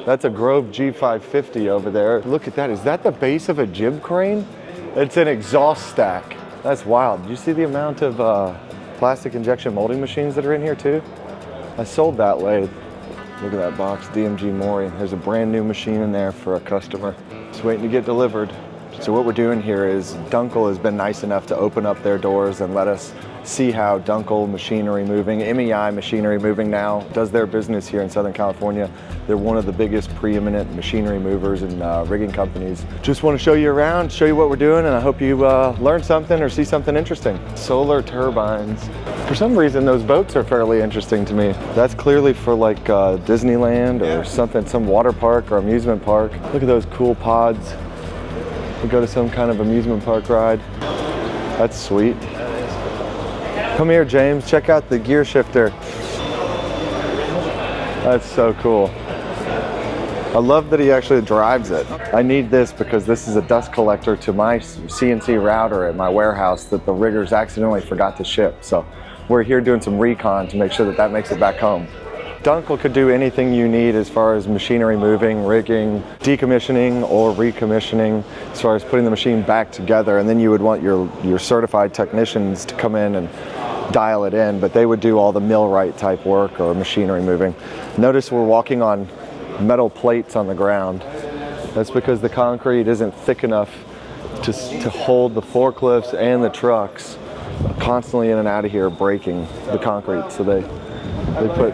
That's a Grove G550 over there. Look at that. Is that the base of a jib crane? It's an exhaust stack. That's wild. Do you see the amount of plastic injection molding machines that are in here too? I sold that lathe. Look at that box, DMG Mori. There's a brand new machine in there for a customer. Just waiting to get delivered. So what we're doing here is Dunkel has been nice enough to open up their doors and let us see how Dunkle Machinery Moving, MEI Machinery Moving now, does their business here in Southern California. They're one of the biggest preeminent machinery movers and rigging companies. Just want to show you around, show you what we're doing, and I hope you learn something or see something interesting. Solar turbines. For some reason, those boats are fairly interesting to me. That's clearly for like Disneyland or something, some water park or amusement park. Look at those cool pods. We go to some kind of amusement park ride. That's sweet. Come here, James. Check out the gear shifter. That's so cool. I love that he actually drives it. I need this because this is a dust collector to my CNC router at my warehouse that the riggers accidentally forgot to ship. So we're here doing some recon to make sure that that makes it back home. Dunkel could do anything you need as far as machinery moving, rigging, decommissioning, or recommissioning, as far as putting the machine back together. And then you would want your certified technicians to come in and dial it in, but they would do all the millwright type work or machinery moving. Notice we're walking on metal plates on the ground. That's because the concrete isn't thick enough to hold the forklifts and the trucks constantly in and out of here breaking the concrete. So they put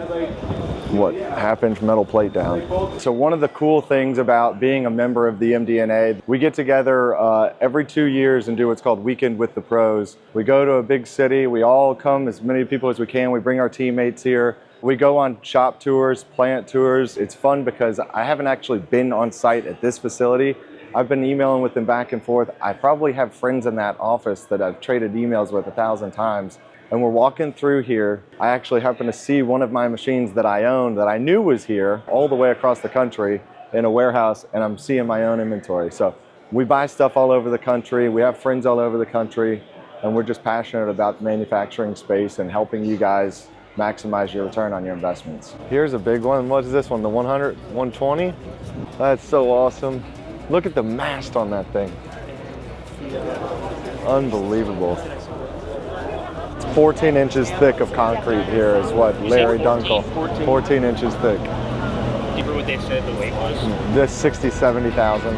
what, half-inch metal plate down. So one of the cool things about being a member of the MDNA, we get together every 2 years and do what's called Weekend with the Pros. We go to a big city, we all come, as many people as we can, we bring our teammates here. We go on shop tours, plant tours. It's fun because I haven't actually been on site at this facility. I've been emailing with them back and forth. I probably have friends in that office that I've traded emails with 1,000 times. And we're walking through here. I actually happen to see one of my machines that I own that I knew was here all the way across the country in a warehouse, and I'm seeing my own inventory. So we buy stuff all over the country. We have friends all over the country, and we're just passionate about the manufacturing space and helping you guys maximize your return on your investments. Here's a big one. What is this one? The 100, 120? That's so awesome. Look at the mast on that thing. Unbelievable. 14 inches thick of concrete here is what Larry Dunkel, 14 inches thick. Do you remember what they said the weight was? This 60, 70,000.